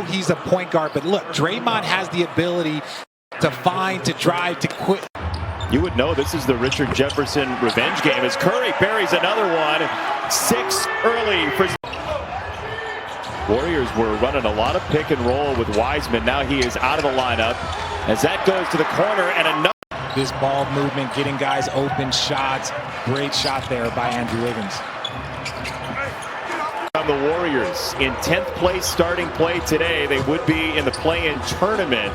he's a point guard, but look, Draymond has the ability to find, to drive, to quit. You would know this is the Richard Jefferson revenge game as Curry buries another one. 6 early for Warriors were running a lot of pick and roll with Wiseman. Now he is out of the lineup as that goes to the corner and another. This ball movement, getting guys open shots. Great shot there by Andrew Wiggins. On the Warriors in 10th place starting play today. They would be in the play-in tournament,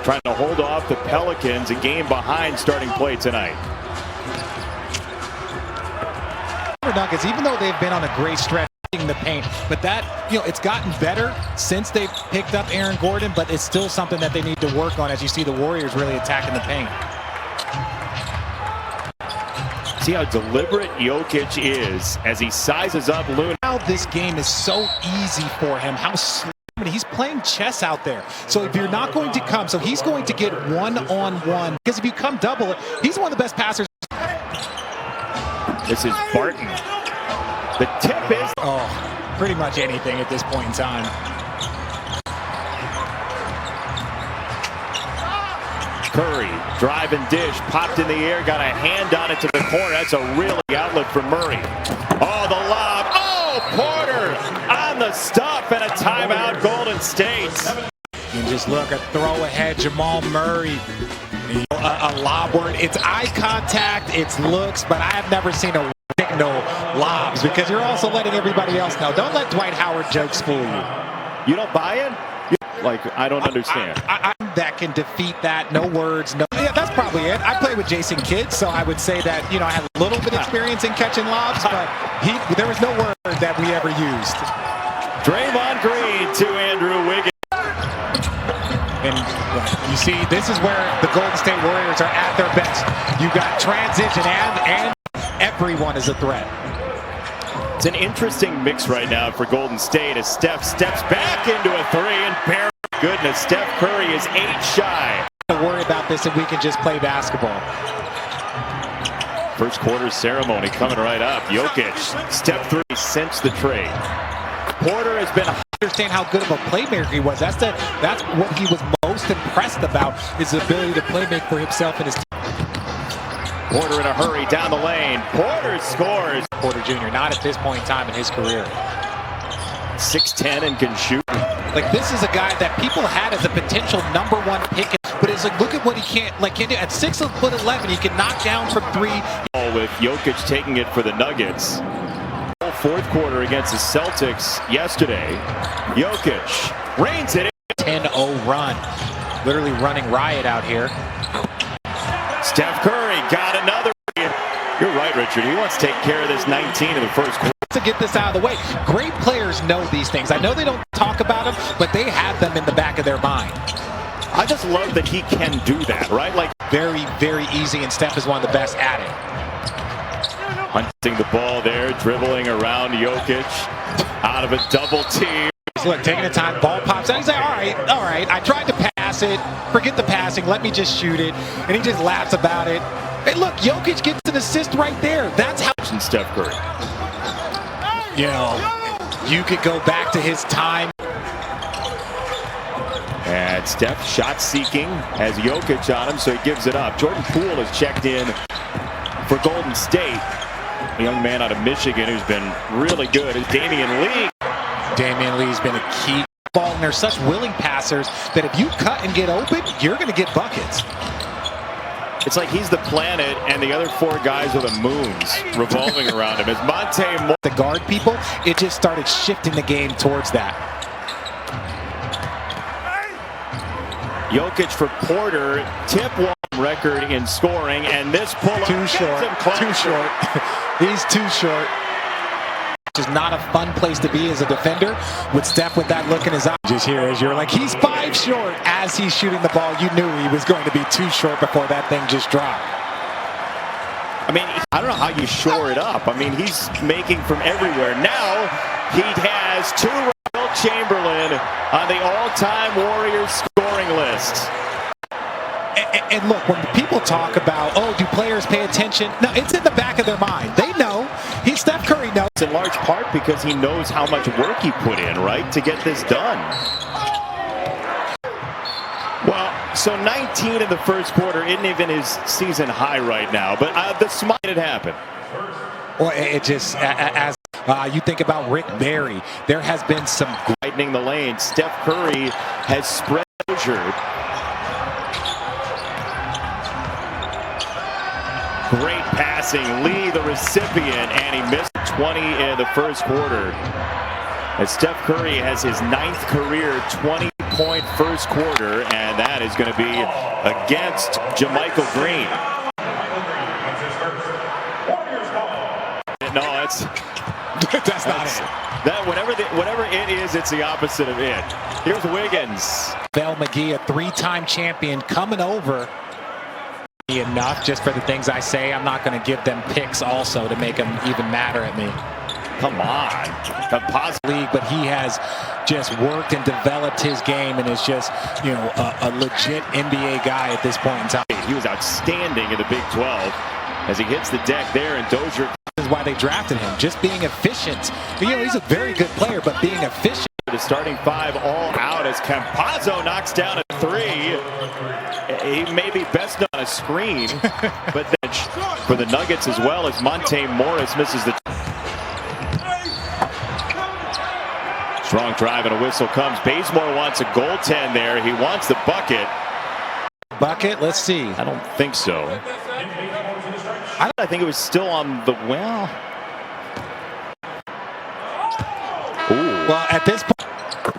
trying to hold off the Pelicans, a game behind starting play tonight. Nuggets, even though they've been on a great stretch in the paint, but that, it's gotten better since they've picked up Aaron Gordon, but it's still something that they need to work on as you see the Warriors really attacking the paint. See how deliberate Jokic is as he sizes up Luna. Now this game is so easy for him. He's playing chess out there. So if you're not going to come, so he's going to get one-on-one. Because if you come double, he's one of the best passers. This is Barton. The tip is... pretty much anything at this point in time. Curry, drive and dish, popped in the air, got a hand on it to the corner. That's a really outlet for Murray. Oh, the lob. Oh, Porter on the stuff and a timeout, Golden State. And just look at throw ahead, Jamal Murray. A lob word. It's eye contact, it's looks, but I have never seen a no lobs because you're also letting everybody else know. Don't let Dwight Howard jokes fool you. You don't buy it? I don't understand. That can defeat that. No words. No. Yeah, that's probably it. I play with Jason Kidd, so I would say that I have a little bit of experience in catching lobs, but there was no word that we ever used. Draymond Green to Andrew Wiggins. And you see, this is where the Golden State Warriors are at their best. You got transition and everyone is a threat. It's an interesting mix right now for Golden State as Steph steps back into a three and barely. Goodness, Steph Curry is 8 shy. Don't worry about this if we can just play basketball. First quarter ceremony coming right up. Jokic, step 3, since the trade. Porter has been... Understand how good of a playmaker he was. That's what he was most impressed about, his ability to playmake for himself and his team. Porter in a hurry down the lane. Porter scores. Porter Jr. not at this point in time in his career. 6'10" and can shoot. Like, this is a guy that people had as a potential #1 pick, but it's like, look at what he can do. At 6'11", he can knock down from 3. With Jokic taking it for the Nuggets. Fourth quarter against the Celtics yesterday. Jokic reins it in. 10-0 run. Literally running riot out here. Steph Curry got another. You're right, Richard. He wants to take care of this 19 in the first quarter. To get this out of the way. Great players know these things. I know they don't talk about them, but they have them in the back of their mind. I just love that he can do that, right? Like, very, very easy, and Steph is one of the best at it. Hunting the ball there, dribbling around Jokic, out of a double team. Look, taking the time, ball pops out. He's like, all right, I tried to pass it. Forget the passing, let me just shoot it. And he just laughs about it. Hey, look, Jokic gets an assist right there. That's how... Steph Curry. You could go back to his time. And Steph shot seeking, has Jokic on him, so he gives it up. Jordan Poole has checked in for Golden State. A young man out of Michigan who's been really good is Damian Lee. Damian Lee's been a key ball, and they're such willing passers that if you cut and get open, you're going to get buckets. It's like he's the planet and the other 4 guys are the moons revolving around him. As Monte the guard people, it just started shifting the game towards that. Jokic for Porter, tip 1 record in scoring, and this pull-up too short. He's too short. Which is not a fun place to be as a defender with Steph with that look in his eye. Just here as you're like, he's 5 short. As he's shooting the ball, you knew he was going to be too short before that thing just dropped. I mean, I don't know how you shore it up. I mean, he's making from everywhere. Now he has 2 Will Chamberlain on the all-time Warriors scoring list. And look, when people talk about, oh, do players pay attention? No, it's in the back of their mind. They know. Steph Curry knows. In large part because he knows how much work he put in, right, to get this done. So 19 in the first quarter isn't even his season high right now, but the smile it happened. Well, it just, as you think about Rick Barry, there has been some Widening the lane. Steph Curry has spread Dozier. Great passing. Lee, the recipient, and he missed 20 in the first quarter. As Steph Curry has his 9th career 20-point first quarter, and that is going to be against JaMychal Green. No, that's not it. That whatever it is, it's the opposite of it. Here's Wiggins. Bell McGee, a 3-time champion, coming over. Enough just for the things I say. I'm not going to give them picks also to make them even madder at me. Come on. League, but he has just worked and developed his game and is just, you know, a legit NBA guy at this point in time. He was outstanding in the Big 12 as he hits the deck there, and Dozier. This is why they drafted him, just being efficient. You know, he's a very good player, but being efficient. The starting 5 all out as Campazzo knocks down a 3. He may be best on a screen, but for the Nuggets as well as Monte Morris misses the. Strong drive and a whistle comes. Bazemore wants a goaltend there. He wants the bucket. Bucket? Let's see. I don't think so. I think it was still on the well. Ooh. Well, at this point,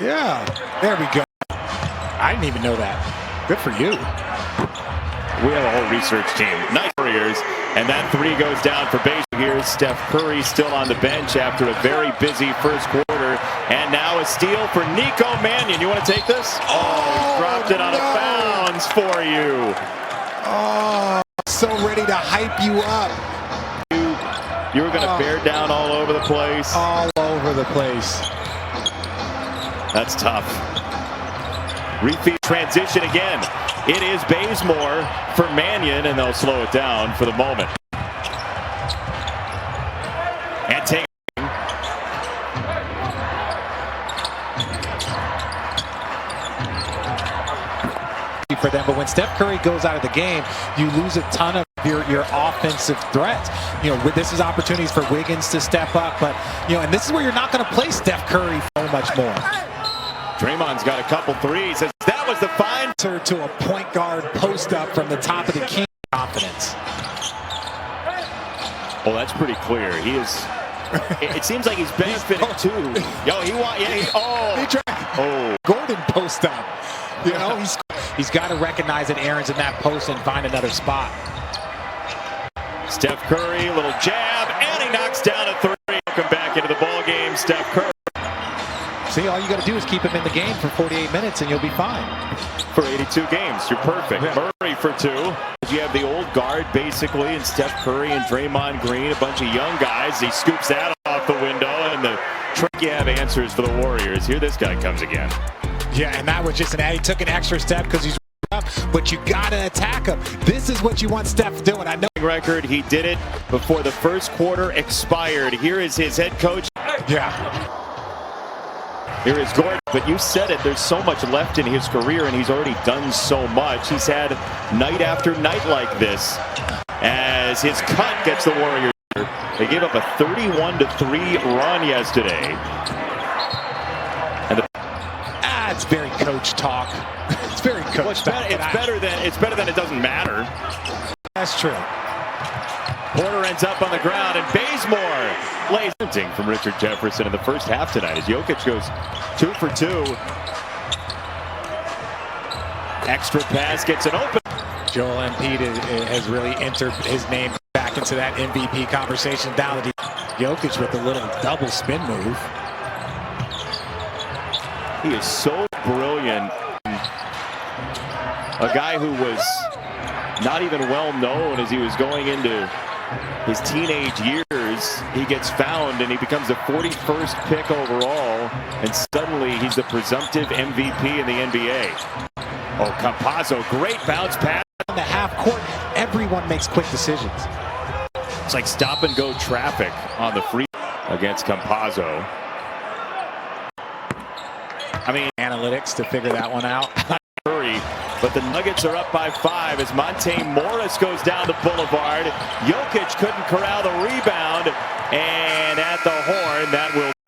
yeah, there we go. I didn't even know that. Good for you. We have a whole research team. Nice Warriors. And that 3 goes down for Bazemore. Here's Steph Curry still on the bench after a very busy first quarter. And now a steal for Nico Mannion. You want to take this? Oh, he dropped it out of bounds for you. Oh, so ready to hype you up. You were going to bear down all over the place. All over the place. That's tough. Refeed transition again. It is Bazemore for Mannion, and they'll slow it down for the moment. And take for them, but when Steph Curry goes out of the game, you lose a ton of your offensive threats. You know, this is opportunities for Wiggins to step up, but you know, and this is where you're not going to play Steph Curry so much more. Draymond's got a couple threes. That was the fine to a point guard post up from the top of the key. Confidence. Well, that's pretty clear. He is. It seems like he's benefiting too. Yo, Gordon post up. You know, he's got to recognize that Aaron's in that post and find another spot. Steph Curry, little jab, and he knocks down a 3. Welcome back into the ball game, Steph Curry. See, all you got to do is keep him in the game for 48 minutes and you'll be fine. For 82 games, you're perfect. Yeah. Murray for 2. You have the old guard basically, and Steph Curry and Draymond Green, a bunch of young guys. He scoops that off the window, and the trick you have answers for the Warriors. Here this guy comes again. Yeah, and that was just he took an extra step because he's up, but you got to attack him. This is what you want Steph doing. I know. Record, he did it before the first quarter expired. Here is his head coach. Yeah. Here is Gordon, but you said it, there's so much left in his career, and he's already done so much. He's had night after night like this as his cut gets the Warriors. They gave up a 31-3 run yesterday. And it's very coach talk. It's very coach talk. It's better than it doesn't matter. That's true. Porter ends up on the ground, and Bazemore lays from Richard Jefferson in the first half tonight as Jokic goes 2 for 2. Extra pass gets it open. Joel Embiid has really entered his name back into that MVP conversation. Down to Jokic with a little double spin move. He is so brilliant. A guy who was not even well known as he was going into his teenage years. He gets found and he becomes the 41st pick overall, and suddenly he's the presumptive MVP in the NBA. Oh, Campazzo, great bounce pass. On the half court, everyone makes quick decisions. It's like stop and go traffic on the free against Campazzo. I mean, analytics to figure that one out. Curry, But the Nuggets are up by 5 as Monte Morris goes down the boulevard. Jokic couldn't corral the rebound. And at the horn, that will